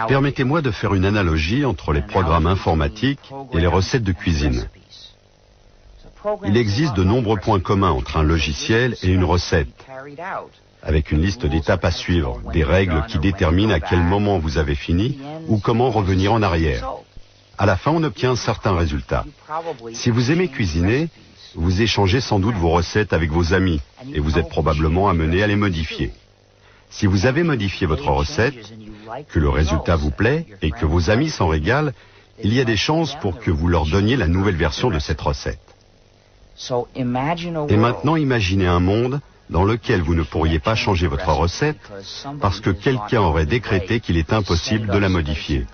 Permettez-moi de faire une analogie entre les programmes informatiques et les recettes de cuisine. Il existe de nombreux points communs entre un logiciel et une recette, avec une liste d'étapes à suivre, des règles qui déterminent à quel moment vous avez fini ou comment revenir en arrière. À la fin, on obtient un certain résultat. Si vous aimez cuisiner, vous échangez sans doute vos recettes avec vos amis et vous êtes probablement amené à les modifier. Si vous avez modifié votre recette, que le résultat vous plaît et que vos amis s'en régalent, il y a des chances pour que vous leur donniez la nouvelle version de cette recette. Et maintenant, imaginez un monde dans lequel vous ne pourriez pas changer votre recette parce que quelqu'un aurait décrété qu'il est impossible de la modifier.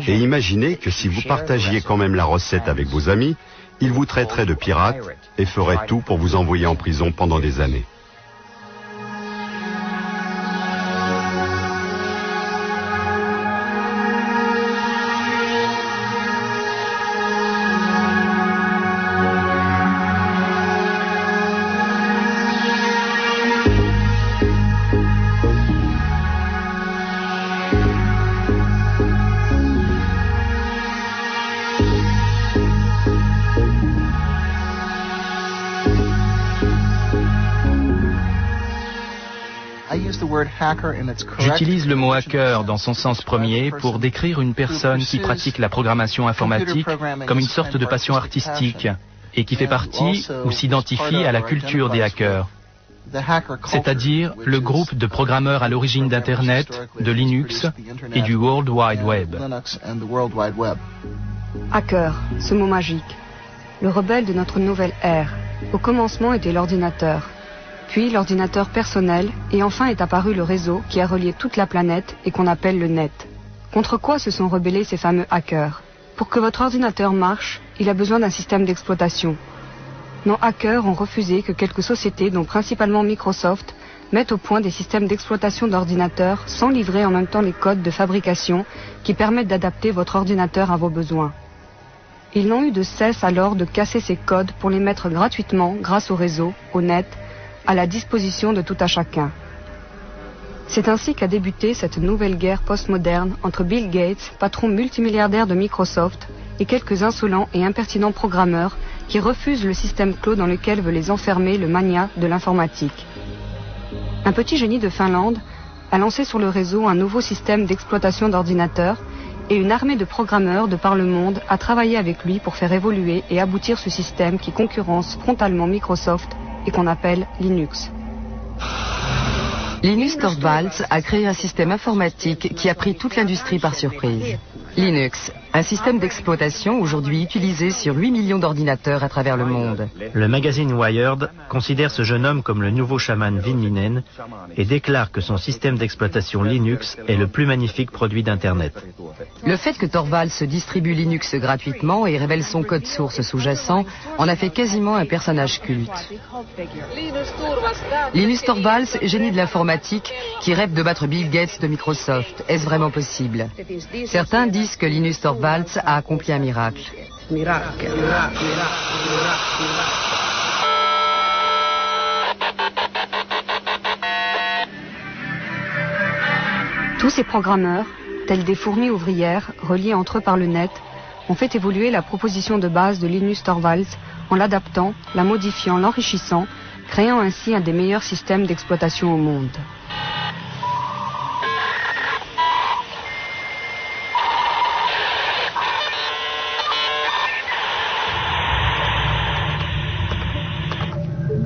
Et imaginez que si vous partagiez quand même la recette avec vos amis, ils vous traiteraient de pirate et feraient tout pour vous envoyer en prison pendant des années. J'utilise le mot hacker dans son sens premier pour décrire une personne qui pratique la programmation informatique comme une sorte de passion artistique et qui fait partie ou s'identifie à la culture des hackers, c'est-à-dire le groupe de programmeurs à l'origine d'Internet, de Linux et du World Wide Web. Hacker, ce mot magique, le rebelle de notre nouvelle ère. Au commencement était l'ordinateur. Puis l'ordinateur personnel, et enfin est apparu le réseau qui a relié toute la planète et qu'on appelle le net. Contre quoi se sont rebellés ces fameux hackers? Pour que votre ordinateur marche, il a besoin d'un système d'exploitation. Nos hackers ont refusé que quelques sociétés, dont principalement Microsoft, mettent au point des systèmes d'exploitation d'ordinateurs sans livrer en même temps les codes de fabrication qui permettent d'adapter votre ordinateur à vos besoins. Ils n'ont eu de cesse alors de casser ces codes pour les mettre gratuitement, grâce au réseau, au net, à la disposition de tout un chacun. C'est ainsi qu'a débuté cette nouvelle guerre postmoderne entre Bill Gates, patron multimilliardaire de Microsoft, et quelques insolents et impertinents programmeurs qui refusent le système clos dans lequel veut les enfermer le mania de l'informatique. Un petit génie de Finlande a lancé sur le réseau un nouveau système d'exploitation d'ordinateurs et une armée de programmeurs de par le monde a travaillé avec lui pour faire évoluer et aboutir ce système qui concurrence frontalement Microsoft et qu'on appelle Linux. Linus Torvalds a créé un système informatique qui a pris toute l'industrie par surprise. Linux, un système d'exploitation aujourd'hui utilisé sur 8 millions d'ordinateurs à travers le monde. Le magazine Wired considère ce jeune homme comme le nouveau chaman Vinlinen et déclare que son système d'exploitation Linux est le plus magnifique produit d'Internet. Le fait que Torvalds distribue Linux gratuitement et révèle son code source sous-jacent en a fait quasiment un personnage culte. Linus Torvalds, génie de l'informatique, qui rêve de battre Bill Gates de Microsoft. Est-ce vraiment possible? Certains disent que Linus Torvalds a accompli un miracle. Tous ces programmeurs, tels des fourmis ouvrières, reliés entre eux par le net, ont fait évoluer la proposition de base de Linus Torvalds en l'adaptant, la modifiant, l'enrichissant, créant ainsi un des meilleurs systèmes d'exploitation au monde.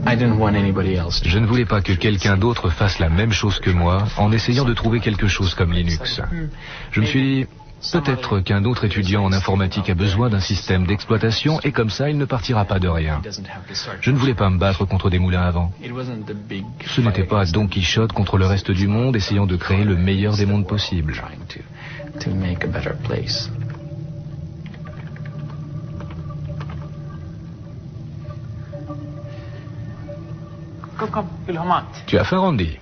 Je ne voulais pas que quelqu'un d'autre fasse la même chose que moi en essayant de trouver quelque chose comme Linux. Je me suis dit, peut-être qu'un autre étudiant en informatique a besoin d'un système d'exploitation et comme ça il ne partira pas de rien. Je ne voulais pas me battre contre des moulins à vent. Ce n'était pas Don Quichotte contre le reste du monde essayant de créer le meilleur des mondes possibles. Tu as faim, Randy?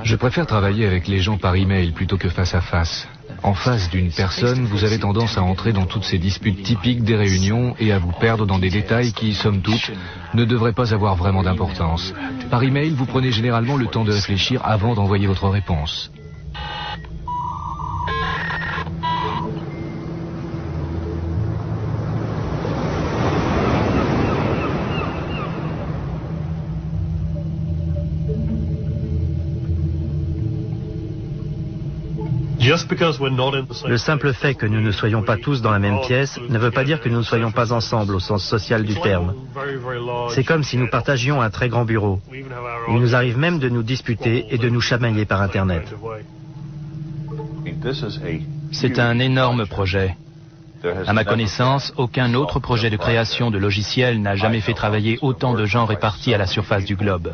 Je préfère travailler avec les gens par email plutôt que face à face. En face d'une personne, vous avez tendance à entrer dans toutes ces disputes typiques des réunions et à vous perdre dans des détails qui, somme toute, ne devraient pas avoir vraiment d'importance. Par email, vous prenez généralement le temps de réfléchir avant d'envoyer votre réponse. Le simple fait que nous ne soyons pas tous dans la même pièce ne veut pas dire que nous ne soyons pas ensemble au sens social du terme. C'est comme si nous partagions un très grand bureau. Il nous arrive même de nous disputer et de nous chamailler par Internet. C'est un énorme projet. À ma connaissance, aucun autre projet de création de logiciels n'a jamais fait travailler autant de gens répartis à la surface du globe.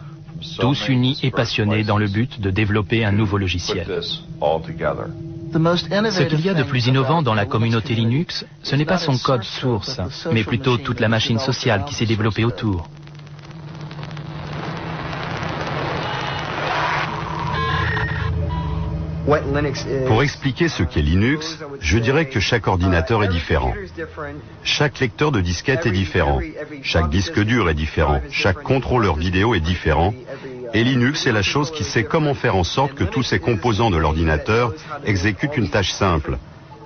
Tous unis et passionnés dans le but de développer un nouveau logiciel. Ce qu'il y a de plus innovant dans la communauté Linux, ce n'est pas son code source, mais plutôt toute la machine sociale qui s'est développée autour. Pour expliquer ce qu'est Linux, je dirais que chaque ordinateur est différent. Chaque lecteur de disquette est différent. Chaque disque dur est différent. Chaque contrôleur vidéo est différent. Et Linux est la chose qui sait comment faire en sorte que tous ces composants de l'ordinateur exécutent une tâche simple,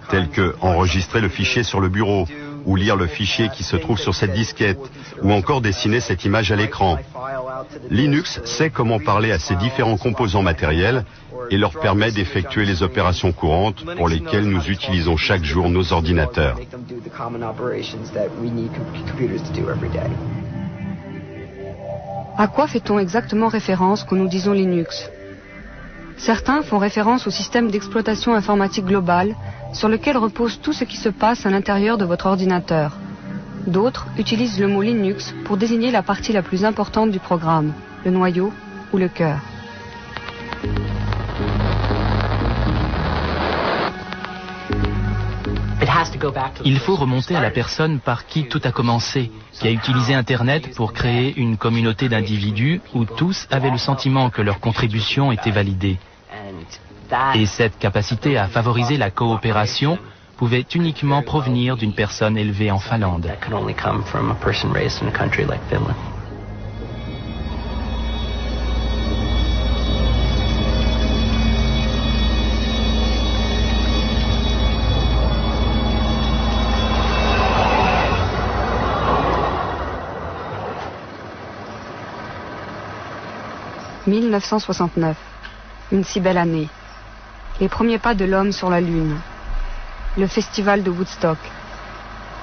telle que enregistrer le fichier sur le bureau, ou lire le fichier qui se trouve sur cette disquette, ou encore dessiner cette image à l'écran. Linux sait comment parler à ces différents composants matériels et leur permet d'effectuer les opérations courantes pour lesquelles nous utilisons chaque jour nos ordinateurs. À quoi fait-on exactement référence quand nous disons Linux? Certains font référence au système d'exploitation informatique global sur lequel repose tout ce qui se passe à l'intérieur de votre ordinateur. D'autres utilisent le mot Linux pour désigner la partie la plus importante du programme, le noyau ou le cœur. Il faut remonter à la personne par qui tout a commencé, qui a utilisé Internet pour créer une communauté d'individus où tous avaient le sentiment que leur contribution était validée. Et cette capacité à favoriser la coopération pouvait uniquement provenir d'une personne élevée en Finlande. « 1969. Une si belle année. Les premiers pas de l'homme sur la Lune. Le festival de Woodstock.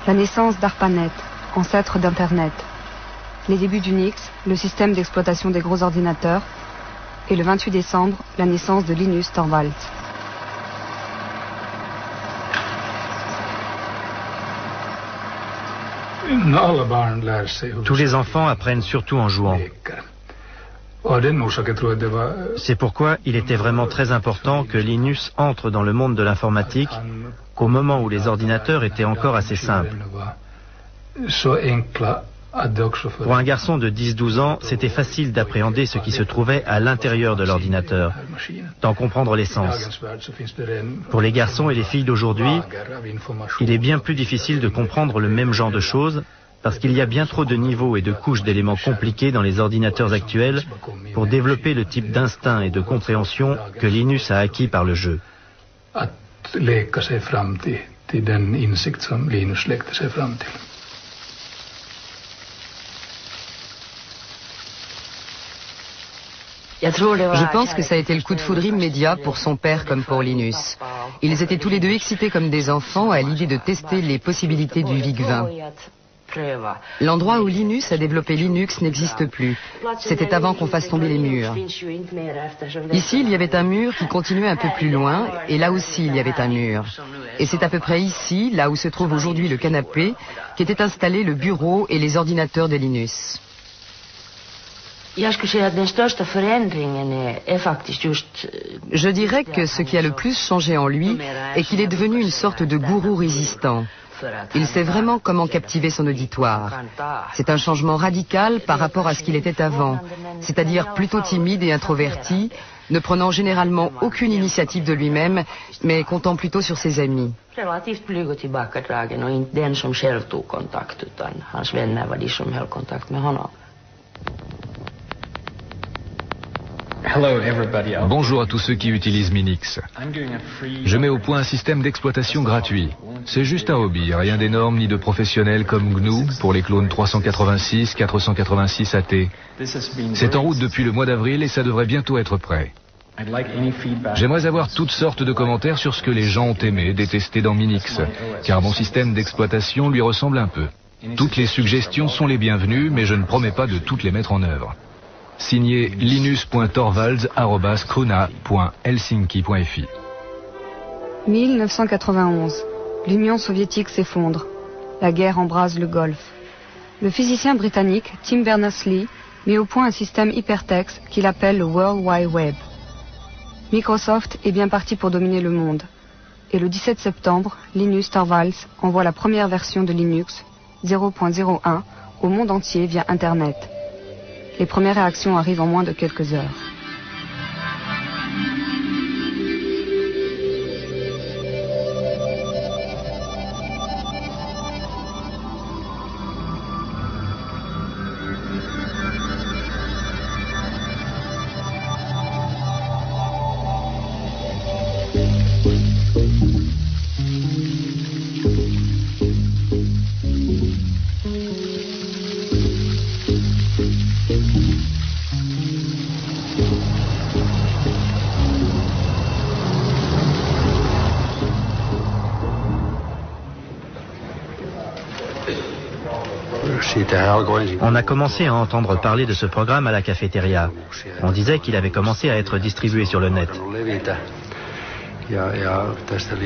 La naissance d'ARPANET, ancêtre d'Internet. Les débuts d'Unix, le système d'exploitation des gros ordinateurs. Et le 28 décembre, la naissance de Linus Torvalds. Tous les enfants apprennent surtout en jouant. C'est pourquoi il était vraiment très important que Linus entre dans le monde de l'informatique au moment où les ordinateurs étaient encore assez simples. Pour un garçon de 10-12 ans, c'était facile d'appréhender ce qui se trouvait à l'intérieur de l'ordinateur, d'en comprendre l'essence. Pour les garçons et les filles d'aujourd'hui, il est bien plus difficile de comprendre le même genre de choses, parce qu'il y a bien trop de niveaux et de couches d'éléments compliqués dans les ordinateurs actuels pour développer le type d'instinct et de compréhension que Linus a acquis par le jeu. Je pense que ça a été le coup de foudre immédiat pour son père comme pour Linus. Ils étaient tous les deux excités comme des enfants à l'idée de tester les possibilités du VIC-20. L'endroit où Linus a développé Linux n'existe plus. C'était avant qu'on fasse tomber les murs. Ici, il y avait un mur qui continuait un peu plus loin, et là aussi, il y avait un mur. Et c'est à peu près ici, là où se trouve aujourd'hui le canapé, qu'étaient installés le bureau et les ordinateurs de Linus. Je dirais que ce qui a le plus changé en lui est qu'il est devenu une sorte de gourou résistant. Il sait vraiment comment captiver son auditoire. C'est un changement radical par rapport à ce qu'il était avant, c'est-à-dire plutôt timide et introverti, ne prenant généralement aucune initiative de lui-même, mais comptant plutôt sur ses amis. Relativt blyg och tillbakadragen och inte den som själv tog kontakt utan hans vänner var de som höll kontakt med honom. Bonjour à tous ceux qui utilisent Minix. Je mets au point un système d'exploitation gratuit. C'est juste un hobby, rien d'énorme ni de professionnel comme GNU pour les clones 386, 486 AT. C'est en route depuis le mois d'avril et ça devrait bientôt être prêt. J'aimerais avoir toutes sortes de commentaires sur ce que les gens ont aimé, détesté dans Minix, car mon système d'exploitation lui ressemble un peu. Toutes les suggestions sont les bienvenues, mais je ne promets pas de toutes les mettre en œuvre. Signé linus.torvalds@kruna.helsinki.fi. 1991. L'Union soviétique s'effondre. La guerre embrase le Golfe. Le physicien britannique Tim Berners-Lee met au point un système hypertexte qu'il appelle le World Wide Web. Microsoft est bien parti pour dominer le monde. Et le 17 septembre, Linus Torvalds envoie la première version de Linux, 0.01, au monde entier via Internet. Les premières réactions arrivent en moins de quelques heures. On a commencé à entendre parler de ce programme à la cafétéria. On disait qu'il avait commencé à être distribué sur le net.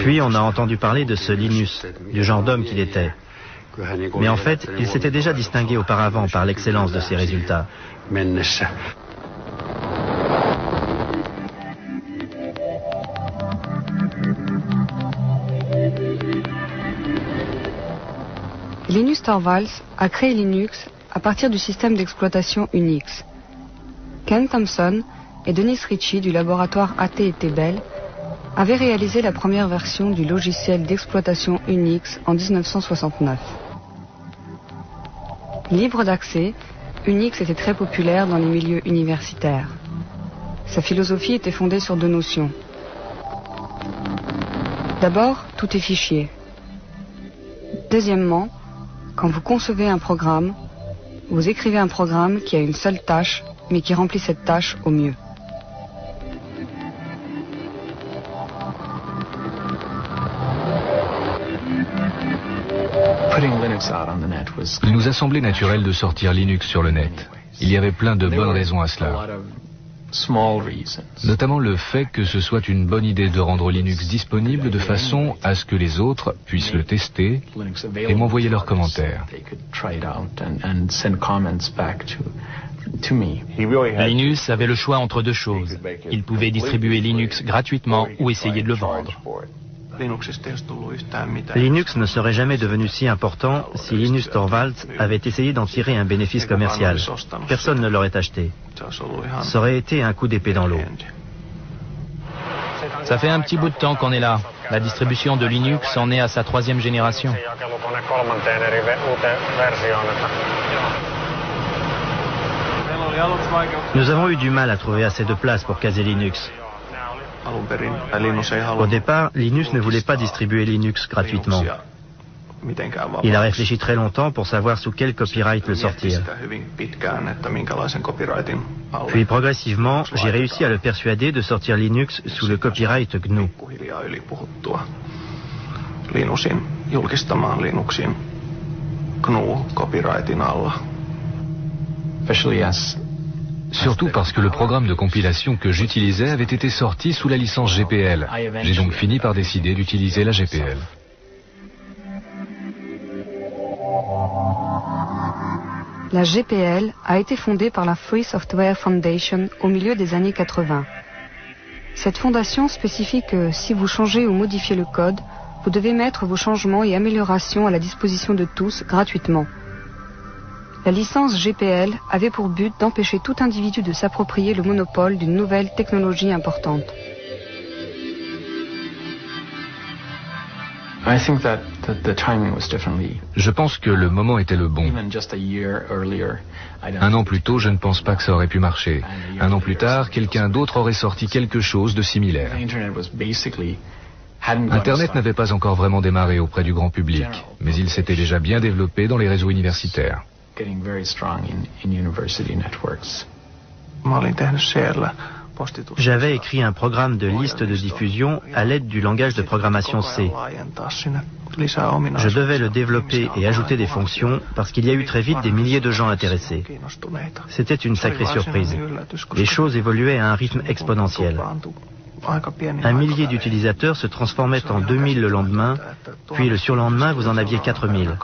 Puis on a entendu parler de ce Linus, du genre d'homme qu'il était. Mais en fait, il s'était déjà distingué auparavant par l'excellence de ses résultats. Linus Torvalds a créé Linux à partir du système d'exploitation Unix. Ken Thompson et Dennis Ritchie du laboratoire AT&T Bell avaient réalisé la première version du logiciel d'exploitation Unix en 1969. Libre d'accès, Unix était très populaire dans les milieux universitaires. Sa philosophie était fondée sur deux notions. D'abord, tout est fichier. Deuxièmement, quand vous concevez un programme, vous écrivez un programme qui a une seule tâche, mais qui remplit cette tâche au mieux. Il nous a semblé naturel de sortir Linux sur le net. Il y avait plein de bonnes raisons à cela. Notamment le fait que ce soit une bonne idée de rendre Linux disponible de façon à ce que les autres puissent le tester et m'envoyer leurs commentaires. Linus avait le choix entre deux choses. Il pouvait distribuer Linux gratuitement ou essayer de le vendre. Linux ne serait jamais devenu si important si Linus Torvalds avait essayé d'en tirer un bénéfice commercial. Personne ne l'aurait acheté. Ça aurait été un coup d'épée dans l'eau. Ça fait un petit bout de temps qu'on est là. La distribution de Linux en est à sa 3e génération. Nous avons eu du mal à trouver assez de place pour caser Linux. Au départ, Linus ne voulait pas distribuer Linux gratuitement. Il a réfléchi très longtemps pour savoir sous quel copyright le sortir. Puis progressivement, j'ai réussi à le persuader de sortir Linux sous le copyright GNU. Surtout parce que le programme de compilation que j'utilisais avait été sorti sous la licence GPL. J'ai donc fini par décider d'utiliser la GPL. La GPL a été fondée par la Free Software Foundation au milieu des années 80. Cette fondation spécifie que si vous changez ou modifiez le code, vous devez mettre vos changements et améliorations à la disposition de tous gratuitement. La licence GPL avait pour but d'empêcher tout individu de s'approprier le monopole d'une nouvelle technologie importante. Je pense que le moment était le bon. Un an plus tôt, je ne pense pas que ça aurait pu marcher. Un an plus tard, quelqu'un d'autre aurait sorti quelque chose de similaire. Internet n'avait pas encore vraiment démarré auprès du grand public, mais il s'était déjà bien développé dans les réseaux universitaires. J'avais écrit un programme de liste de diffusion à l'aide du langage de programmation C. Je devais le développer et ajouter des fonctions parce qu'il y a eu très vite des milliers de gens intéressés. C'était une sacrée surprise. Les choses évoluaient à un rythme exponentiel. Un millier d'utilisateurs se transformaient en 2000 le lendemain, puis le surlendemain, vous en aviez 4000.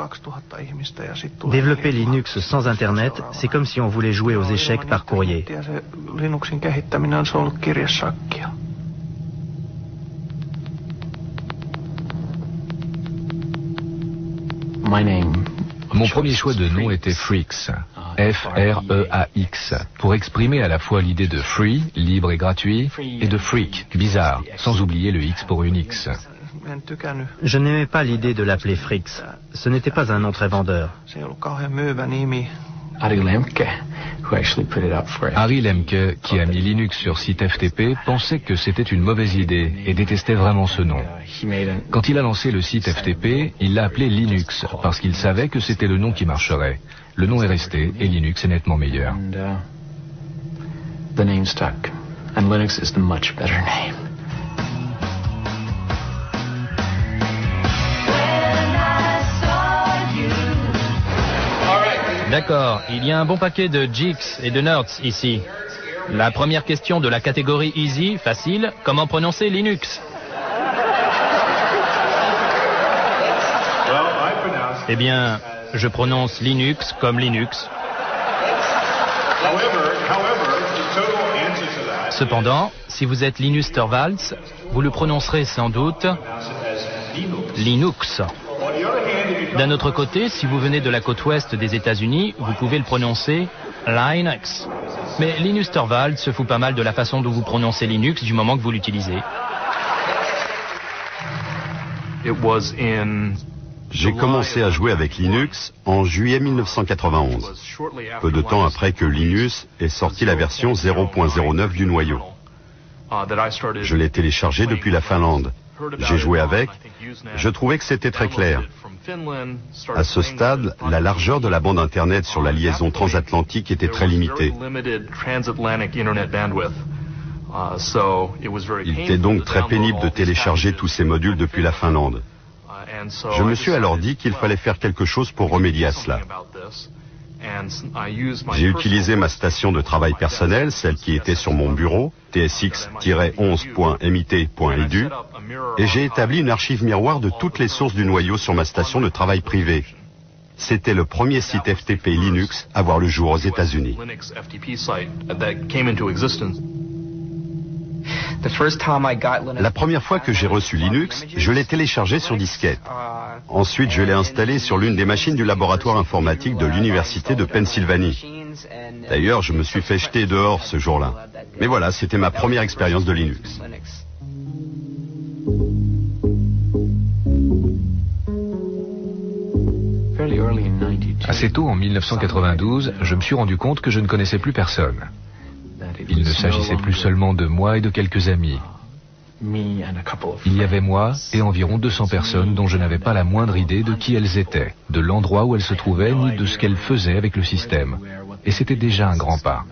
Développer Linux sans Internet, c'est comme si on voulait jouer aux échecs par courrier. Mon premier choix de nom était Freaks, F-R-E-A-X, pour exprimer à la fois l'idée de free, libre et gratuit, et de freak, bizarre, sans oublier le X pour Unix. Je n'aimais pas l'idée de l'appeler Freaks. Ce n'était pas un nom très vendeur. Harry Lemke, qui a mis Linux sur site FTP, pensait que c'était une mauvaise idée et détestait vraiment ce nom. Quand il a lancé le site FTP, il l'a appelé Linux, parce qu'il savait que c'était le nom qui marcherait. Le nom est resté et Linux est nettement meilleur. The name stuck, and Linux is the much better name. D'accord, il y a un bon paquet de geeks et de nerds ici. La première question de la catégorie Easy, facile, comment prononcer Linux? Eh bien, je prononce Linux comme Linux. Cependant, si vous êtes Linus Torvalds, vous le prononcerez sans doute Linux. D'un autre côté, si vous venez de la côte ouest des États-Unis, vous pouvez le prononcer Linux. Mais Linus Torvalds se fout pas mal de la façon dont vous prononcez Linux du moment que vous l'utilisez. J'ai commencé à jouer avec Linux en juillet 1991, peu de temps après que Linus ait sorti la version 0.09 du noyau. Je l'ai téléchargé depuis la Finlande. J'ai joué avec. Je trouvais que c'était très clair. À ce stade, la largeur de la bande Internet sur la liaison transatlantique était très limitée. Il était donc très pénible de télécharger tous ces modules depuis la Finlande. Je me suis alors dit qu'il fallait faire quelque chose pour remédier à cela. J'ai utilisé ma station de travail personnelle, celle qui était sur mon bureau, tsx-11.mit.edu, et j'ai établi une archive miroir de toutes les sources du noyau sur ma station de travail privée. C'était le premier site FTP Linux à voir le jour aux États-Unis. La première fois que j'ai reçu Linux, je l'ai téléchargé sur disquette. Ensuite, je l'ai installé sur l'une des machines du laboratoire informatique de l'université de Pennsylvanie. D'ailleurs, je me suis fait jeter dehors ce jour-là. Mais voilà, c'était ma première expérience de Linux. Assez tôt, en 1992, je me suis rendu compte que je ne connaissais plus personne. Il ne s'agissait plus seulement de moi et de quelques amis. Il y avait moi et environ 200 personnes dont je n'avais pas la moindre idée de qui elles étaient, de l'endroit où elles se trouvaient, ni de ce qu'elles faisaient avec le système. Et c'était déjà un grand pas.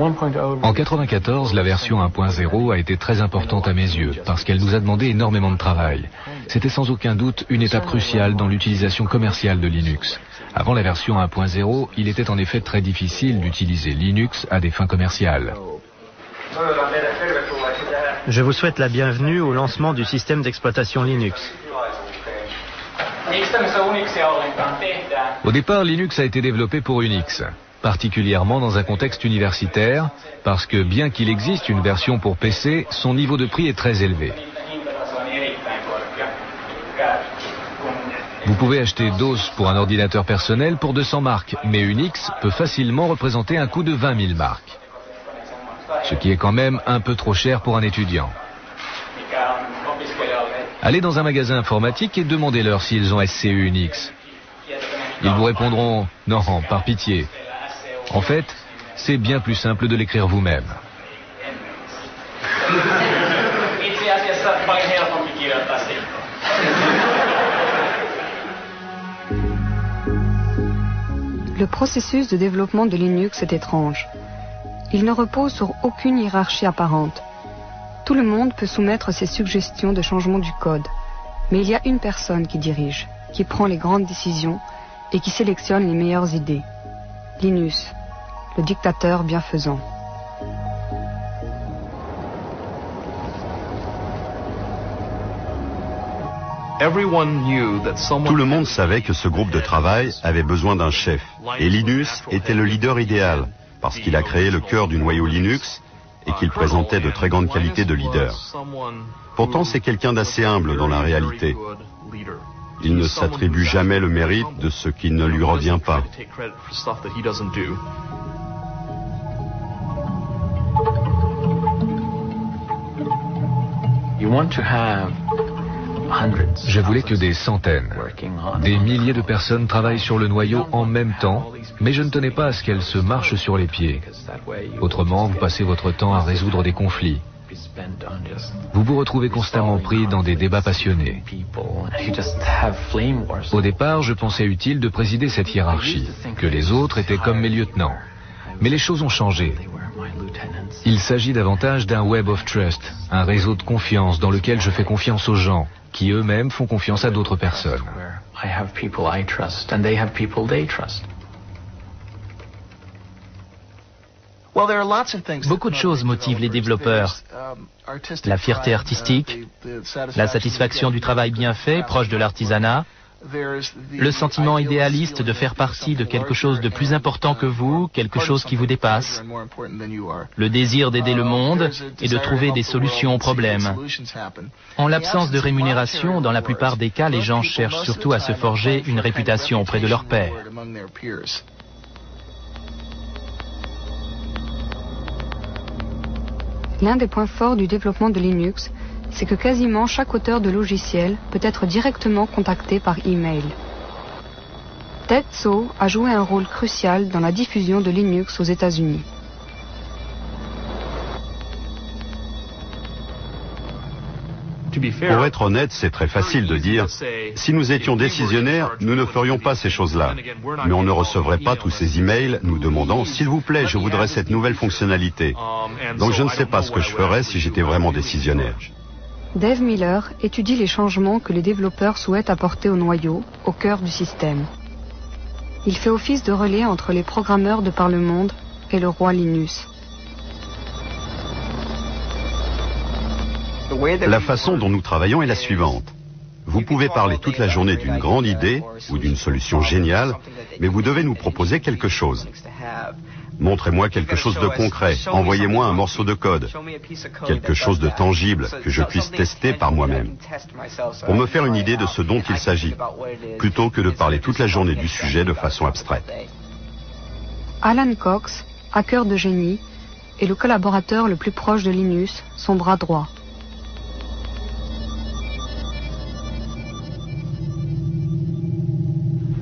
En 1994, la version 1.0 a été très importante à mes yeux, parce qu'elle nous a demandé énormément de travail. C'était sans aucun doute une étape cruciale dans l'utilisation commerciale de Linux. Avant la version 1.0, il était en effet très difficile d'utiliser Linux à des fins commerciales. Je vous souhaite la bienvenue au lancement du système d'exploitation Linux. Au départ, Linux a été développé pour Unix, particulièrement dans un contexte universitaire, parce que bien qu'il existe une version pour PC, son niveau de prix est très élevé. Vous pouvez acheter DOS pour un ordinateur personnel pour 200 marks, mais Unix peut facilement représenter un coût de 20 000 marks. Ce qui est quand même un peu trop cher pour un étudiant. Allez dans un magasin informatique et demandez-leur s'ils ont SCU Unix. Ils vous répondront « Non, par pitié ». En fait, c'est bien plus simple de l'écrire vous-même. Le processus de développement de Linux est étrange. Il ne repose sur aucune hiérarchie apparente. Tout le monde peut soumettre ses suggestions de changement du code, mais il y a une personne qui dirige, qui prend les grandes décisions et qui sélectionne les meilleures idées. Linus, le dictateur bienfaisant. Tout le monde savait que ce groupe de travail avait besoin d'un chef, et Linus était le leader idéal, parce qu'il a créé le cœur du noyau Linux et qu'il présentait de très grandes qualités de leader. Pourtant, c'est quelqu'un d'assez humble dans la réalité. Il ne s'attribue jamais le mérite de ce qui ne lui revient pas. Je voulais que des centaines, des milliers de personnes travaillent sur le noyau en même temps, mais je ne tenais pas à ce qu'elles se marchent sur les pieds. Autrement, vous passez votre temps à résoudre des conflits. Vous vous retrouvez constamment pris dans des débats passionnés. Au départ, je pensais utile de présider cette hiérarchie, que les autres étaient comme mes lieutenants. Mais les choses ont changé. Il s'agit davantage d'un web of trust, un réseau de confiance dans lequel je fais confiance aux gens, qui eux-mêmes font confiance à d'autres personnes. Beaucoup de choses motivent les développeurs. La fierté artistique, la satisfaction du travail bien fait, proche de l'artisanat, le sentiment idéaliste de faire partie de quelque chose de plus important que vous, quelque chose qui vous dépasse, le désir d'aider le monde et de trouver des solutions aux problèmes. En l'absence de rémunération, dans la plupart des cas, les gens cherchent surtout à se forger une réputation auprès de leurs pairs. L'un des points forts du développement de Linux, c'est que quasiment chaque auteur de logiciel peut être directement contacté par email. Ted Tso a joué un rôle crucial dans la diffusion de Linux aux États-Unis. Pour être honnête, c'est très facile de dire « Si nous étions décisionnaires, nous ne ferions pas ces choses-là. » Mais on ne recevrait pas tous ces emails nous demandant « S'il vous plaît, je voudrais cette nouvelle fonctionnalité. » Donc je ne sais pas ce que je ferais si j'étais vraiment décisionnaire. Dave Miller étudie les changements que les développeurs souhaitent apporter au noyau, au cœur du système. Il fait office de relais entre les programmeurs de par le monde et le roi Linus. La façon dont nous travaillons est la suivante. Vous pouvez parler toute la journée d'une grande idée ou d'une solution géniale, mais vous devez nous proposer quelque chose. Montrez-moi quelque chose de concret, envoyez-moi un morceau de code, quelque chose de tangible que je puisse tester par moi-même, pour me faire une idée de ce dont il s'agit, plutôt que de parler toute la journée du sujet de façon abstraite. Alan Cox, hacker de génie, est le collaborateur le plus proche de Linus, son bras droit.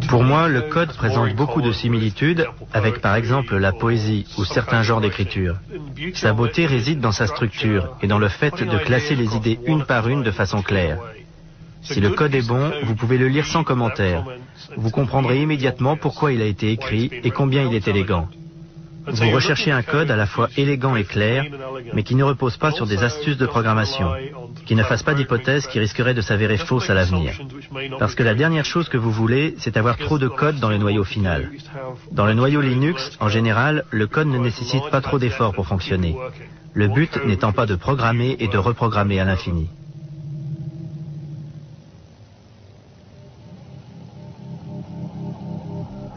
Pour moi, le code présente beaucoup de similitudes avec par exemple la poésie ou certains genres d'écriture. Sa beauté réside dans sa structure et dans le fait de classer les idées une par une de façon claire. Si le code est bon, vous pouvez le lire sans commentaire. Vous comprendrez immédiatement pourquoi il a été écrit et combien il est élégant. Vous recherchez un code à la fois élégant et clair, mais qui ne repose pas sur des astuces de programmation, qui ne fasse pas d'hypothèses qui risqueraient de s'avérer fausses à l'avenir. Parce que la dernière chose que vous voulez, c'est avoir trop de code dans le noyau final. Dans le noyau Linux, en général, le code ne nécessite pas trop d'efforts pour fonctionner. Le but n'étant pas de programmer et de reprogrammer à l'infini.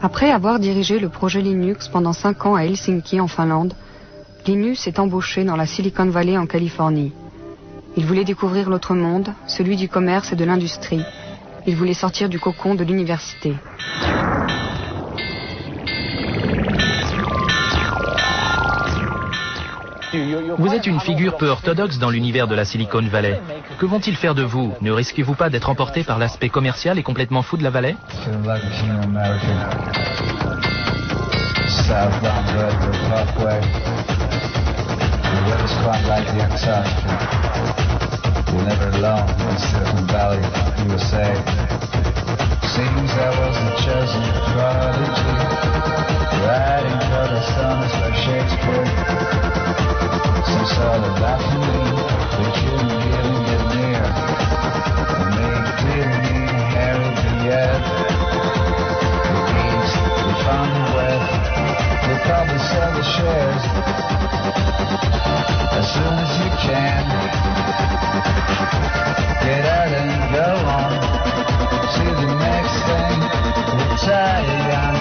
Après avoir dirigé le projet Linux pendant 5 ans à Helsinki en Finlande, Linus est embauché dans la Silicon Valley en Californie. Il voulait découvrir l'autre monde, celui du commerce et de l'industrie. Il voulait sortir du cocon de l'université. Vous êtes une figure peu orthodoxe dans l'univers de la Silicon Valley. Que vont-ils faire de vous? Ne risquez-vous pas d'être emporté par l'aspect commercial et complètement fou de la vallée? Some sort of balcony, which you really get near. And they didn't Harry the yet. The beast, the fun with, you'll probably sell the shares as soon as you can. Get out and go on to the next thing. Retire young,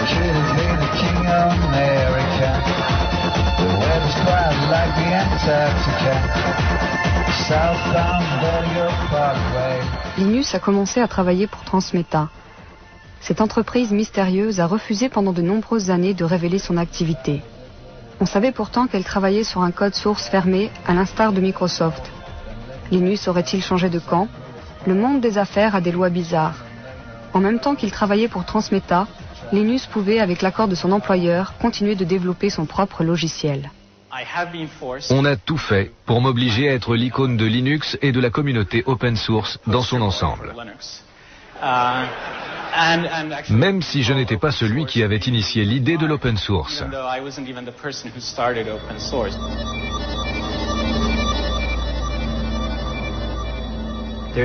couldn't be the king of America. The weather's quite like the Antarctica. Southbound Bellevue Parkway. Linus a commencé à travailler pour Transmeta. Cette entreprise mystérieuse a refusé pendant de nombreuses années de révéler son activité. On savait pourtant qu'elle travaillait sur un code source fermé, à l'instar de Microsoft. Linus aurait-il changé de camp? Le monde des affaires a des lois bizarres. En même temps qu'il travaillait pour Transmeta, Linus pouvait, avec l'accord de son employeur, continuer de développer son propre logiciel. On a tout fait pour m'obliger à être l'icône de Linux et de la communauté open source dans son ensemble. Même si je n'étais pas celui qui avait initié l'idée de l'open source.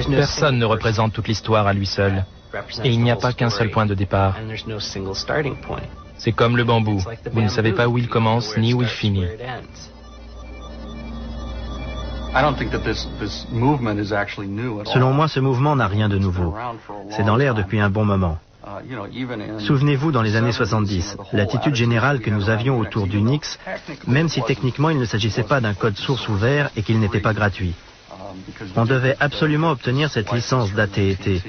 Personne ne représente toute l'histoire à lui seul. Et il n'y a pas qu'un seul point de départ. C'est comme le bambou. Vous ne savez pas où il commence ni où il finit. Selon moi, ce mouvement n'a rien de nouveau. C'est dans l'air depuis un bon moment. Souvenez-vous, dans les années 70, l'attitude générale que nous avions autour d'Unix, même si techniquement il ne s'agissait pas d'un code source ouvert et qu'il n'était pas gratuit. On devait absolument obtenir cette licence d'AT&T.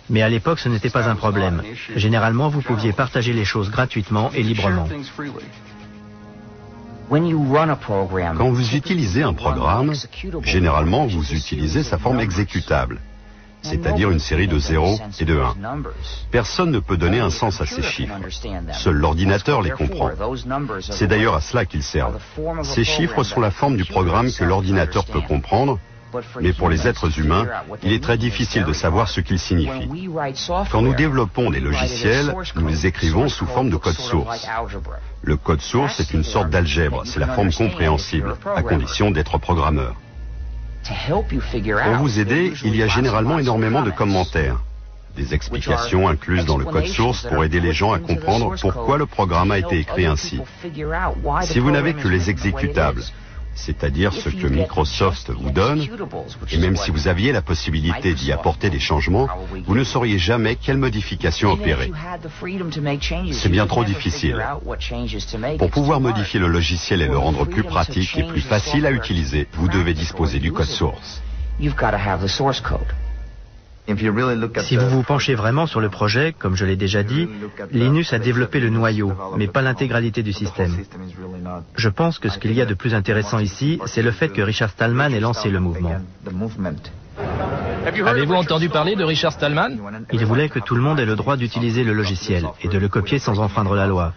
Mais à l'époque, ce n'était pas un problème. Généralement, vous pouviez partager les choses gratuitement et librement. Quand vous utilisez un programme, généralement, vous utilisez sa forme exécutable, c'est-à-dire une série de 0 et de 1. Personne ne peut donner un sens à ces chiffres. Seul l'ordinateur les comprend. C'est d'ailleurs à cela qu'ils servent. Ces chiffres sont la forme du programme que l'ordinateur peut comprendre, mais pour les êtres humains, il est très difficile de savoir ce qu'ils signifient. Quand nous développons des logiciels, nous les écrivons sous forme de code source. Le code source est une sorte d'algèbre, c'est la forme compréhensible, à condition d'être programmeur. Pour vous aider, il y a généralement énormément de commentaires, des explications incluses dans le code source pour aider les gens à comprendre pourquoi le programme a été écrit ainsi. Si vous n'avez que les exécutables, c'est-à-dire ce que Microsoft vous donne, et même si vous aviez la possibilité d'y apporter des changements, vous ne sauriez jamais quelles modifications opérer. C'est bien trop difficile. Pour pouvoir modifier le logiciel et le rendre plus pratique et plus facile à utiliser, vous devez disposer du code source. Si vous vous penchez vraiment sur le projet, comme je l'ai déjà dit, Linus a développé le noyau, mais pas l'intégralité du système. Je pense que ce qu'il y a de plus intéressant ici, c'est le fait que Richard Stallman ait lancé le mouvement. Avez-vous entendu parler de Richard Stallman? Il voulait que tout le monde ait le droit d'utiliser le logiciel et de le copier sans enfreindre la loi,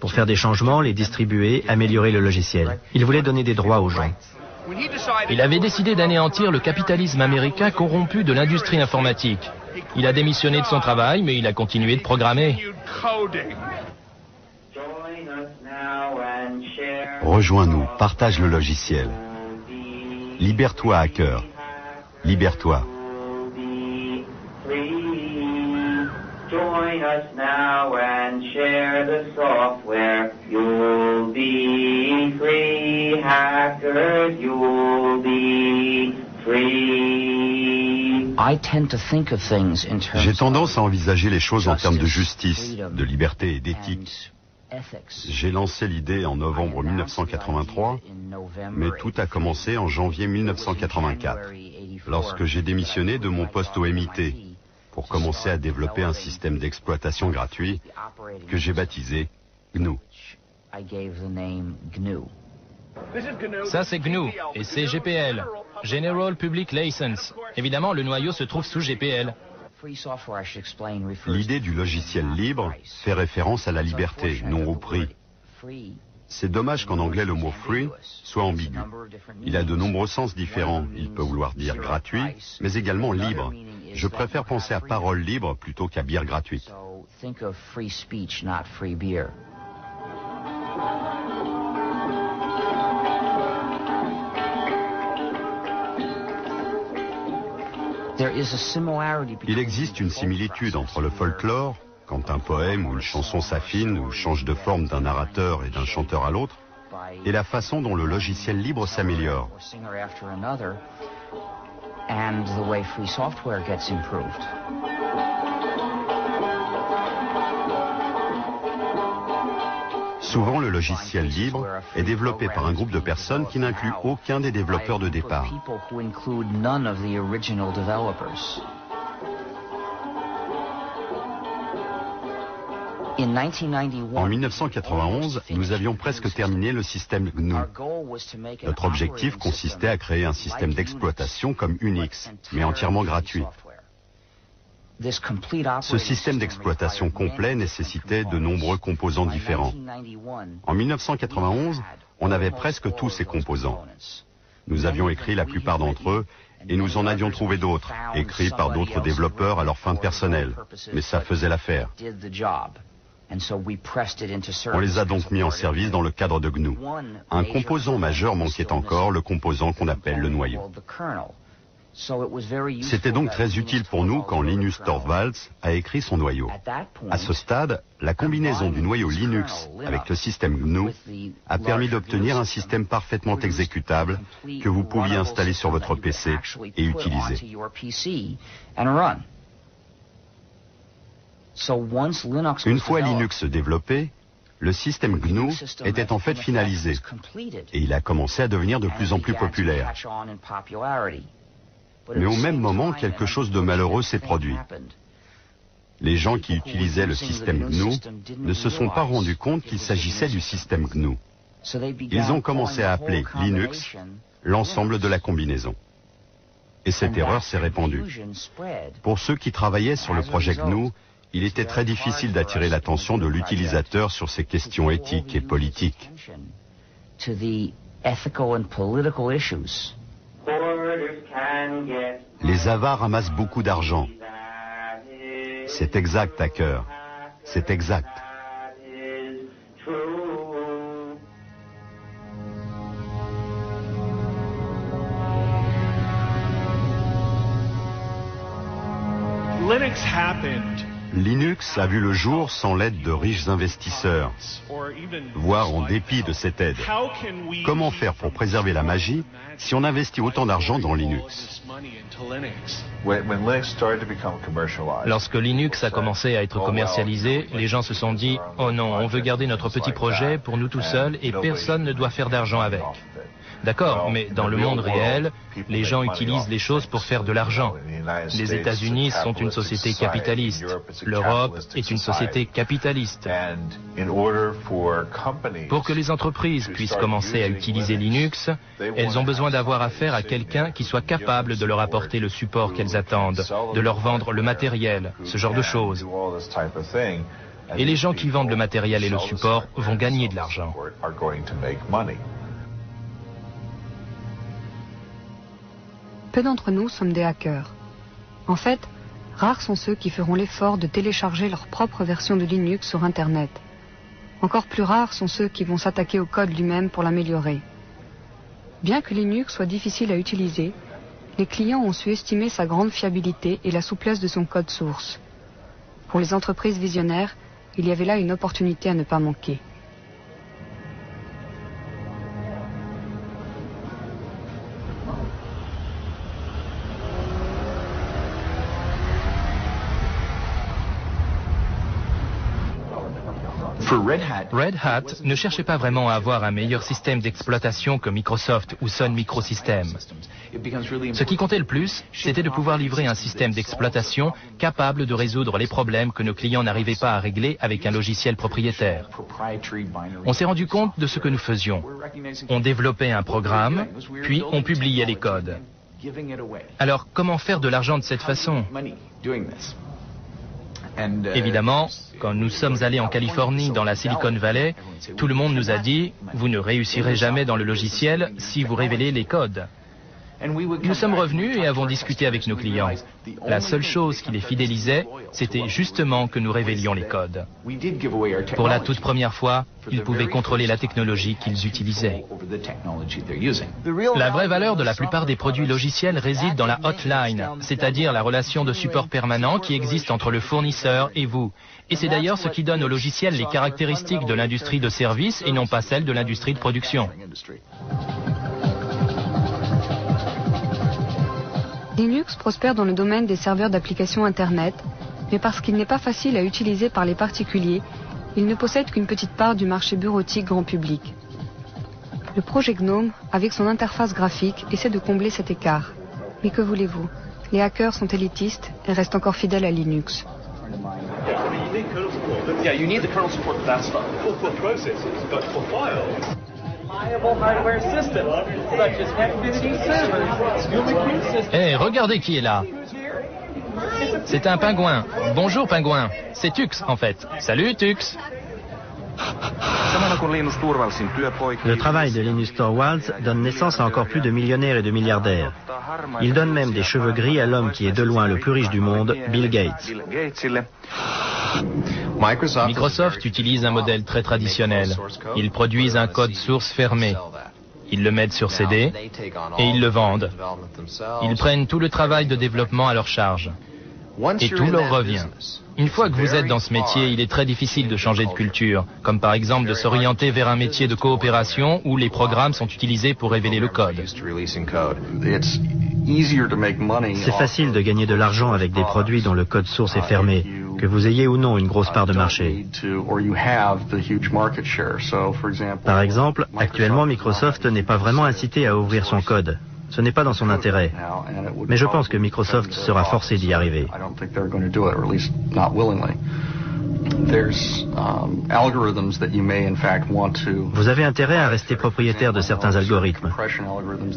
pour faire des changements, les distribuer, améliorer le logiciel. Il voulait donner des droits aux gens. Il avait décidé d'anéantir le capitalisme américain corrompu de l'industrie informatique. Il a démissionné de son travail, mais il a continué de programmer. Rejoins-nous, partage le logiciel. Libère-toi, hacker. Libère-toi. Join us now and share the software. You'll be free, hackers, you'll be free. J'ai tendance à envisager les choses en termes de justice, de liberté et d'éthique. J'ai lancé l'idée en novembre 1983, mais tout a commencé en janvier 1984, lorsque j'ai démissionné de mon poste au MIT pour commencer à développer un système d'exploitation gratuit que j'ai baptisé GNU. Ça c'est GNU et c'est GPL, General Public License. Évidemment, le noyau se trouve sous GPL. L'idée du logiciel libre fait référence à la liberté, non au prix. C'est dommage qu'en anglais le mot free soit ambigu. Il a de nombreux sens différents. Il peut vouloir dire gratuit, mais également libre. Je préfère penser à parole libre plutôt qu'à bière gratuite. Il existe une similitude entre le folklore, quand un poème ou une chanson s'affine ou change de forme d'un narrateur et d'un chanteur à l'autre, et la façon dont le logiciel libre s'améliore. Souvent, le logiciel libre est développé par un groupe de personnes qui n'inclut aucun des développeurs de départ. En 1991, nous avions presque terminé le système GNU. Notre objectif consistait à créer un système d'exploitation comme Unix, mais entièrement gratuit. Ce système d'exploitation complet nécessitait de nombreux composants différents. En 1991, on avait presque tous ces composants. Nous avions écrit la plupart d'entre eux et nous en avions trouvé d'autres, écrits par d'autres développeurs à leur fin personnelle. Mais ça faisait l'affaire. On les a donc mis en service dans le cadre de GNU. Un composant majeur manquait encore, le composant qu'on appelle le noyau. C'était donc très utile pour nous quand Linus Torvalds a écrit son noyau. À ce stade, la combinaison du noyau Linux avec le système GNU a permis d'obtenir un système parfaitement exécutable que vous pouviez installer sur votre PC et utiliser. Une fois Linux développé, le système GNU était en fait finalisé et il a commencé à devenir de plus en plus populaire. Mais au même moment, quelque chose de malheureux s'est produit. Les gens qui utilisaient le système GNU ne se sont pas rendus compte qu'il s'agissait du système GNU. Ils ont commencé à appeler Linux l'ensemble de la combinaison. Et cette erreur s'est répandue. Pour ceux qui travaillaient sur le projet GNU, il était très difficile d'attirer l'attention de l'utilisateur sur ces questions éthiques et politiques. Les avares amassent beaucoup d'argent. C'est exact, hacker. C'est exact. Linux a vu le jour sans l'aide de riches investisseurs, voire en dépit de cette aide. Comment faire pour préserver la magie si on investit autant d'argent dans Linux? Lorsque Linux a commencé à être commercialisé, les gens se sont dit « Oh non, on veut garder notre petit projet pour nous tout seuls et personne ne doit faire d'argent avec ». D'accord, mais dans le monde réel, les gens utilisent les choses pour faire de l'argent. Les États-Unis sont une société capitaliste. L'Europe est une société capitaliste. Pour que les entreprises puissent commencer à utiliser Linux, elles ont besoin d'avoir affaire à quelqu'un qui soit capable de leur apporter le support qu'elles attendent, de leur vendre le matériel, ce genre de choses. Et les gens qui vendent le matériel et le support vont gagner de l'argent. Peu d'entre nous sommes des hackers. En fait, rares sont ceux qui feront l'effort de télécharger leur propre version de Linux sur Internet. Encore plus rares sont ceux qui vont s'attaquer au code lui-même pour l'améliorer. Bien que Linux soit difficile à utiliser, les clients ont su estimer sa grande fiabilité et la souplesse de son code source. Pour les entreprises visionnaires, il y avait là une opportunité à ne pas manquer. Red Hat ne cherchait pas vraiment à avoir un meilleur système d'exploitation que Microsoft ou Sun Microsystems. Ce qui comptait le plus, c'était de pouvoir livrer un système d'exploitation capable de résoudre les problèmes que nos clients n'arrivaient pas à régler avec un logiciel propriétaire. On s'est rendu compte de ce que nous faisions. On développait un programme, puis on publiait les codes. Alors, comment faire de l'argent de cette façon ? Évidemment, quand nous sommes allés en Californie, dans la Silicon Valley, tout le monde nous a dit « Vous ne réussirez jamais dans le logiciel si vous révélez les codes ». Nous sommes revenus et avons discuté avec nos clients. La seule chose qui les fidélisait, c'était justement que nous révélions les codes. Pour la toute première fois, ils pouvaient contrôler la technologie qu'ils utilisaient. La vraie valeur de la plupart des produits logiciels réside dans la hotline, c'est-à-dire la relation de support permanent qui existe entre le fournisseur et vous. Et c'est d'ailleurs ce qui donne au logiciel les caractéristiques de l'industrie de service et non pas celles de l'industrie de production. Linux prospère dans le domaine des serveurs d'applications Internet, mais parce qu'il n'est pas facile à utiliser par les particuliers, il ne possède qu'une petite part du marché bureautique grand public. Le projet GNOME, avec son interface graphique, essaie de combler cet écart. Mais que voulez-vous ? Les hackers sont élitistes et restent encore fidèles à Linux. Hey, regardez qui est là. C'est un pingouin. Bonjour pingouin. C'est Tux en fait. Salut Tux. Le travail de Linus Torvalds donne naissance à encore plus de millionnaires et de milliardaires. Il donne même des cheveux gris à l'homme qui est de loin le plus riche du monde, Bill Gates. Microsoft utilise un modèle très traditionnel. Ils produisent un code source fermé. Ils le mettent sur CD et ils le vendent. Ils prennent tout le travail de développement à leur charge. Et tout leur revient. Une fois que vous êtes dans ce métier, il est très difficile de changer de culture, comme par exemple de s'orienter vers un métier de coopération où les programmes sont utilisés pour révéler le code. C'est facile de gagner de l'argent avec des produits dont le code source est fermé, que vous ayez ou non une grosse part de marché. Par exemple, actuellement Microsoft n'est pas vraiment incité à ouvrir son code. Ce n'est pas dans son intérêt. Mais je pense que Microsoft sera forcé d'y arriver. Vous avez intérêt à rester propriétaire de certains algorithmes.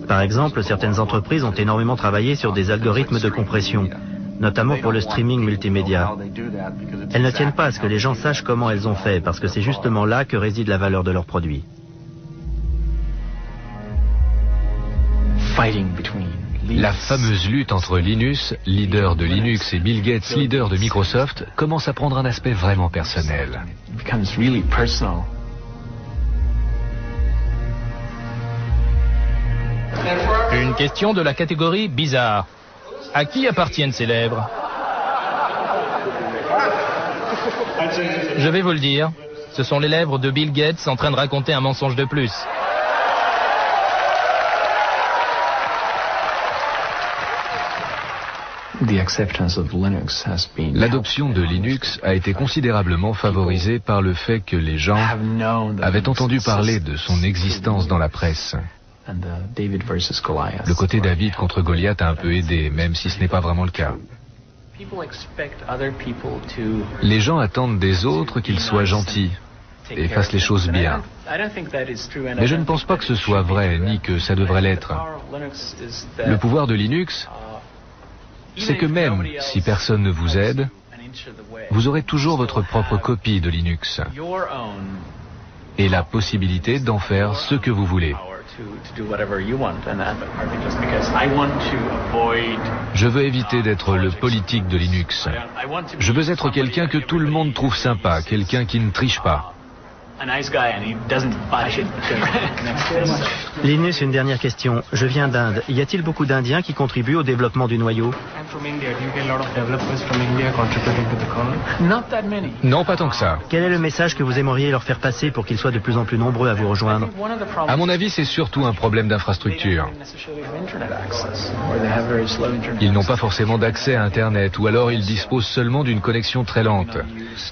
Par exemple, certaines entreprises ont énormément travaillé sur des algorithmes de compression, notamment pour le streaming multimédia. Elles ne tiennent pas à ce que les gens sachent comment elles ont fait, parce que c'est justement là que réside la valeur de leurs produits. La fameuse lutte entre Linus, leader de Linux, et Bill Gates, leader de Microsoft, commence à prendre un aspect vraiment personnel. Une question de la catégorie bizarre. À qui appartiennent ces lèvres ? Je vais vous le dire, ce sont les lèvres de Bill Gates en train de raconter un mensonge de plus. L'adoption de Linux a été considérablement favorisée par le fait que les gens avaient entendu parler de son existence dans la presse. Le côté David contre Goliath a un peu aidé, même si ce n'est pas vraiment le cas. Les gens attendent des autres qu'ils soient gentils et fassent les choses bien. Mais je ne pense pas que ce soit vrai, ni que ça devrait l'être. Le pouvoir de Linux, c'est que même si personne ne vous aide, vous aurez toujours votre propre copie de Linux et la possibilité d'en faire ce que vous voulez. Je veux éviter d'être le politique de Linux. Je veux être quelqu'un que tout le monde trouve sympa, quelqu'un qui ne triche pas. Linus, une dernière question. Je viens d'Inde. Y a-t-il beaucoup d'Indiens qui contribuent au développement du noyau ? Non, pas tant que ça. Quel est le message que vous aimeriez leur faire passer pour qu'ils soient de plus en plus nombreux à vous rejoindre? À mon avis, c'est surtout un problème d'infrastructure. Ils n'ont pas forcément d'accès à Internet, ou alors ils disposent seulement d'une connexion très lente.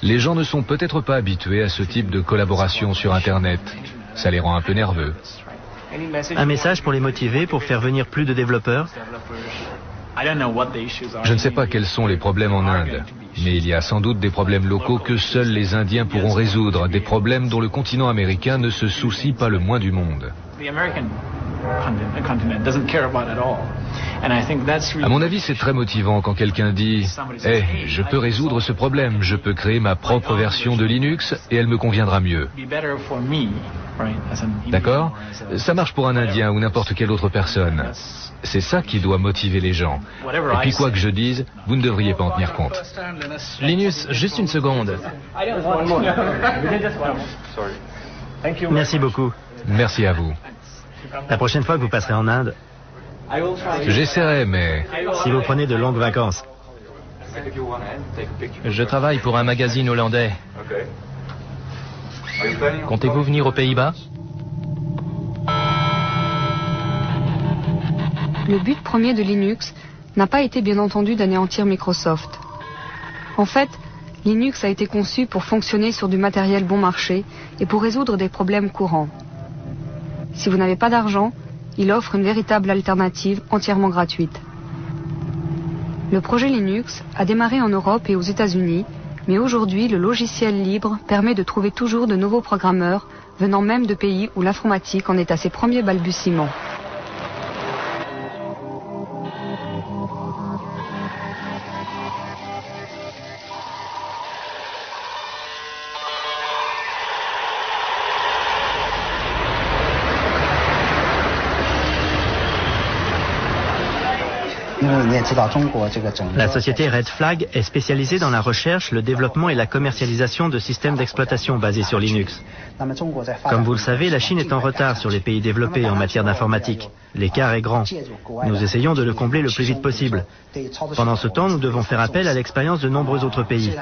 Les gens ne sont peut-être pas habitués à ce type de collaboration sur Internet. Ça les rend un peu nerveux. Un message pour les motiver, pour faire venir plus de développeurs? Je ne sais pas quels sont les problèmes en Inde, mais il y a sans doute des problèmes locaux que seuls les Indiens pourront résoudre, des problèmes dont le continent américain ne se soucie pas le moins du monde. À mon avis, c'est très motivant quand quelqu'un dit « Hey, je peux résoudre ce problème, je peux créer ma propre version de Linux et elle me conviendra mieux. » D'accord? Ça marche pour un Indien ou n'importe quelle autre personne. C'est ça qui doit motiver les gens. Et puis quoi que je dise, vous ne devriez pas en tenir compte. Linus, juste une seconde. Merci beaucoup. Merci à vous. La prochaine fois que vous passerez en Inde, J'essaierai, mais... si vous prenez de longues vacances. Je travaille pour un magazine hollandais. Comptez-vous venir aux Pays-Bas? Le but premier de Linux n'a pas été bien entendu d'anéantir Microsoft. En fait, Linux a été conçu pour fonctionner sur du matériel bon marché et pour résoudre des problèmes courants. Si vous n'avez pas d'argent, il offre une véritable alternative entièrement gratuite. Le projet Linux a démarré en Europe et aux États-Unis, mais aujourd'hui, le logiciel libre permet de trouver toujours de nouveaux programmeurs venant même de pays où l'informatique en est à ses premiers balbutiements. La société Red Flag est spécialisée dans la recherche, le développement et la commercialisation de systèmes d'exploitation basés sur Linux. Comme vous le savez, la Chine est en retard sur les pays développés en matière d'informatique. L'écart est grand. Nous essayons de le combler le plus vite possible. Pendant ce temps, nous devons faire appel à l'expérience de nombreux autres pays.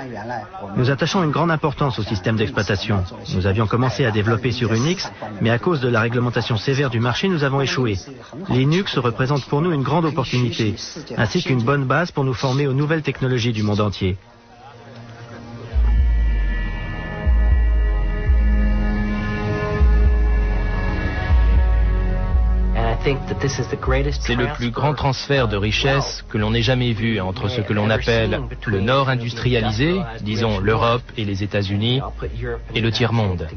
Nous attachons une grande importance au système d'exploitation. Nous avions commencé à développer sur Unix, mais à cause de la réglementation sévère du marché, nous avons échoué. Linux représente pour nous une grande opportunité, ainsi qu'une bonne base pour nous former aux nouvelles technologies du monde entier. C'est le plus grand transfert de richesse que l'on ait jamais vu entre ce que l'on appelle le Nord industrialisé, disons l'Europe et les États-Unis, et le tiers-monde.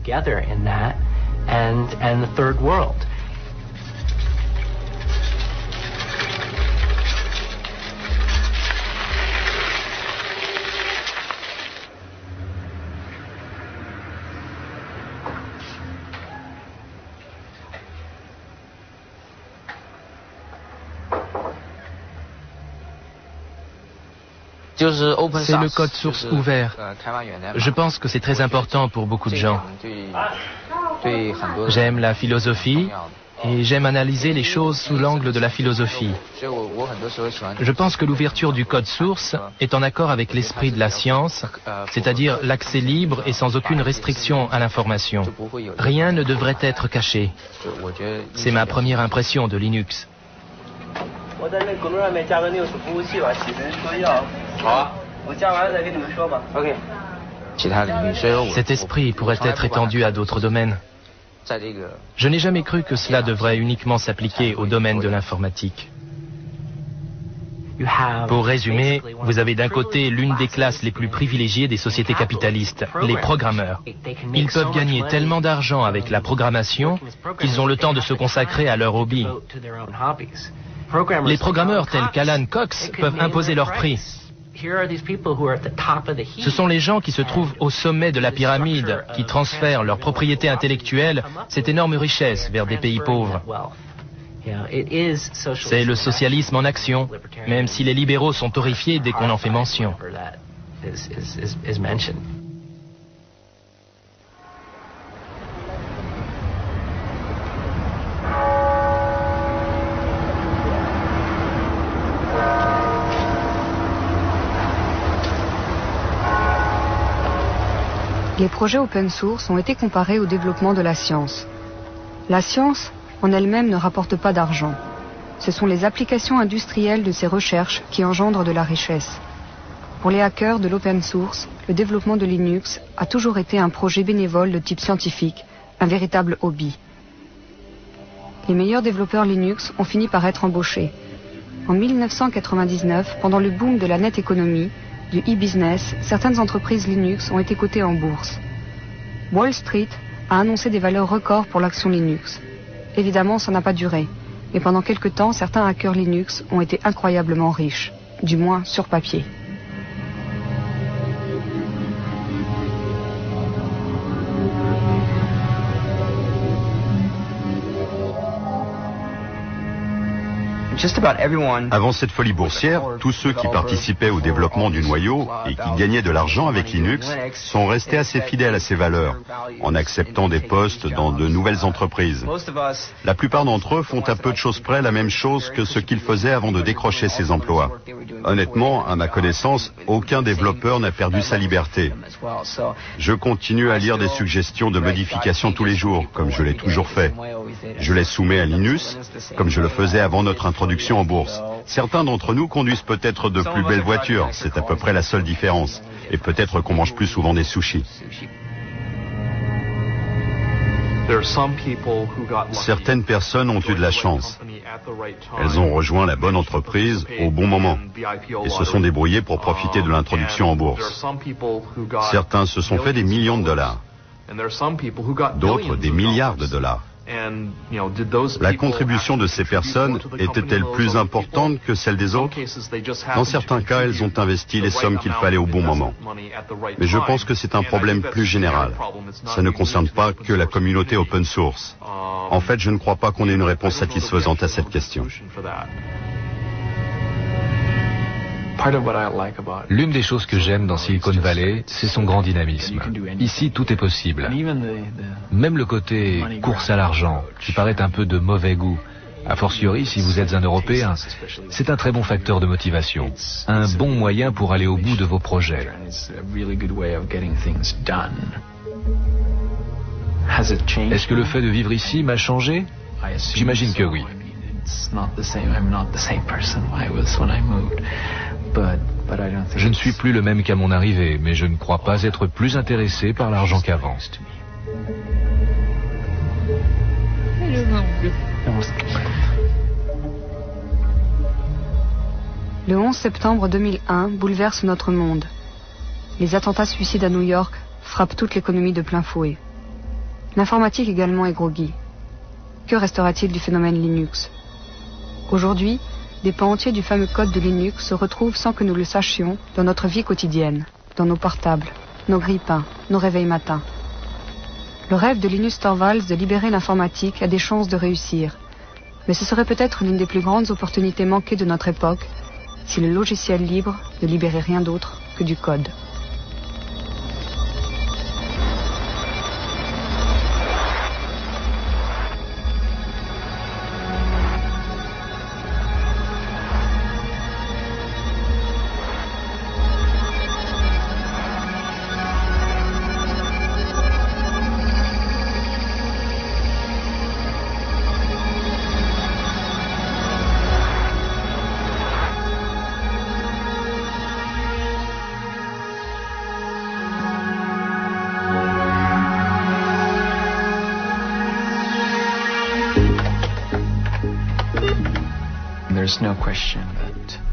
C'est le code source ouvert. Je pense que c'est très important pour beaucoup de gens. J'aime la philosophie et j'aime analyser les choses sous l'angle de la philosophie. Je pense que l'ouverture du code source est en accord avec l'esprit de la science, c'est-à-dire l'accès libre et sans aucune restriction à l'information. Rien ne devrait être caché. C'est ma première impression de Linux. Cet esprit pourrait être étendu à d'autres domaines. Je n'ai jamais cru que cela devrait uniquement s'appliquer au domaine de l'informatique. Pour résumer, vous avez d'un côté l'une des classes les plus privilégiées des sociétés capitalistes, les programmeurs. Ils peuvent gagner tellement d'argent avec la programmation qu'ils ont le temps de se consacrer à leur hobby. Les programmeurs tels qu'Alan Cox peuvent imposer leur prix. Ce sont les gens qui se trouvent au sommet de la pyramide, qui transfèrent leur propriété intellectuelle, cette énorme richesse, vers des pays pauvres. C'est le socialisme en action, même si les libéraux sont horrifiés dès qu'on en fait mention. Les projets open source ont été comparés au développement de la science. La science, en elle-même, ne rapporte pas d'argent. Ce sont les applications industrielles de ces recherches qui engendrent de la richesse. Pour les hackers de l'open source, le développement de Linux a toujours été un projet bénévole de type scientifique, un véritable hobby. Les meilleurs développeurs Linux ont fini par être embauchés. En 1999, pendant le boom de la net économie, du e-business, certaines entreprises Linux ont été cotées en bourse. Wall Street a annoncé des valeurs records pour l'action Linux. Évidemment, ça n'a pas duré. Mais pendant quelque temps, certains hackers Linux ont été incroyablement riches. Du moins sur papier. Avant cette folie boursière, tous ceux qui participaient au développement du noyau et qui gagnaient de l'argent avec Linux sont restés assez fidèles à ces valeurs, en acceptant des postes dans de nouvelles entreprises. La plupart d'entre eux font à peu de choses près la même chose que ce qu'ils faisaient avant de décrocher ces emplois. Honnêtement, à ma connaissance, aucun développeur n'a perdu sa liberté. Je continue à lire des suggestions de modifications tous les jours, comme je l'ai toujours fait. Je les soumets à Linus, comme je le faisais avant notre introduction en bourse. Certains d'entre nous conduisent peut-être de plus belles voitures, c'est à peu près la seule différence. Et peut-être qu'on mange plus souvent des sushis. Certaines personnes ont eu de la chance. Elles ont rejoint la bonne entreprise au bon moment et se sont débrouillées pour profiter de l'introduction en bourse. Certains se sont fait des millions de dollars, d'autres des milliards de dollars. La contribution de ces personnes était-elle plus importante que celle des autres? Dans certains cas, elles ont investi les sommes qu'il fallait au bon moment. Mais je pense que c'est un problème plus général. Ça ne concerne pas que la communauté open source. En fait, je ne crois pas qu'on ait une réponse satisfaisante à cette question. L'une des choses que j'aime dans Silicon Valley, c'est son grand dynamisme. Ici, tout est possible. Même le côté course à l'argent, qui paraît un peu de mauvais goût. A fortiori, si vous êtes un Européen, c'est un très bon facteur de motivation. Un bon moyen pour aller au bout de vos projets. Est-ce que le fait de vivre ici m'a changé? J'imagine que oui. Je ne suis plus le même qu'à mon arrivée, mais je ne crois pas être plus intéressé par l'argent qu'avant. Le 11 septembre 2001 bouleverse notre monde. Les attentats suicides à New York frappent toute l'économie de plein fouet. L'informatique également est groggy. Que restera-t-il du phénomène Linux? Aujourd'hui, des pans entiers du fameux code de Linux se retrouvent sans que nous le sachions dans notre vie quotidienne, dans nos portables, nos grille-pains, nos réveils matins. Le rêve de Linus Torvalds de libérer l'informatique a des chances de réussir, mais ce serait peut-être l'une des plus grandes opportunités manquées de notre époque si le logiciel libre ne libérait rien d'autre que du code.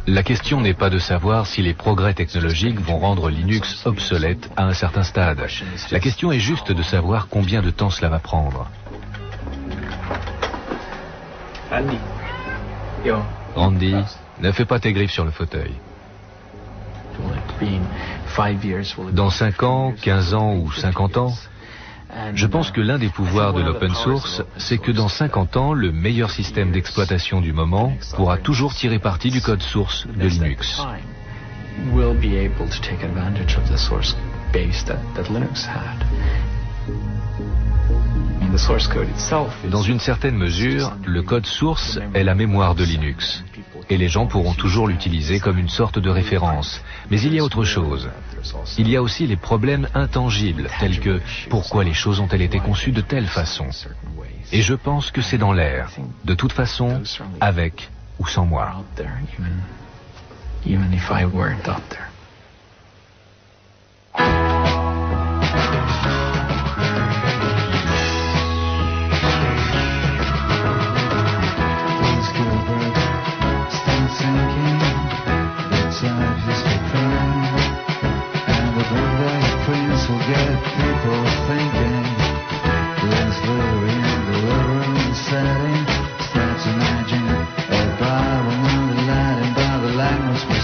La question n'est pas de savoir si les progrès technologiques vont rendre Linux obsolète à un certain stade. La question est juste de savoir combien de temps cela va prendre. Randy, ne fais pas tes griffes sur le fauteuil. Dans 5 ans, 15 ans ou 50 ans, je pense que l'un des pouvoirs de l'open source, c'est que dans 50 ans, le meilleur système d'exploitation du moment pourra toujours tirer parti du code source de Linux. Dans une certaine mesure, le code source est la mémoire de Linux. Et les gens pourront toujours l'utiliser comme une sorte de référence. Mais il y a autre chose. Il y a aussi les problèmes intangibles, tels que pourquoi les choses ont-elles été conçues de telle façon. Et je pense que c'est dans l'air. De toute façon, avec ou sans moi.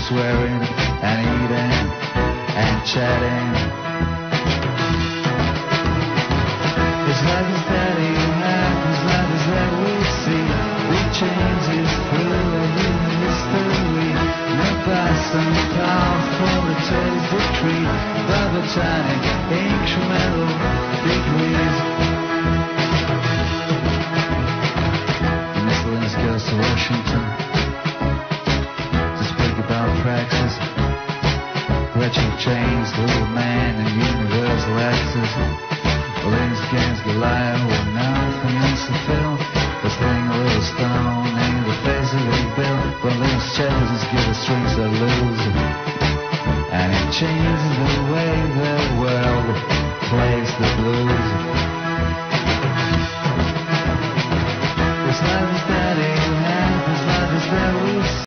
Swearing and eating and chatting. His life is that he has, his life is that we see. We changes through a human history. Not by some powerful utility decree, but by tiny incremental degrees. The miscellaneous goes to Washington. Praxis, retro chains, little man and universal access. Links against Goliath with nothing else to fill. But sling a little stone in the face of a bill. But little checkers give the strings that lose. And it changes the way the world plays the blues. This life is that you have, this life is that we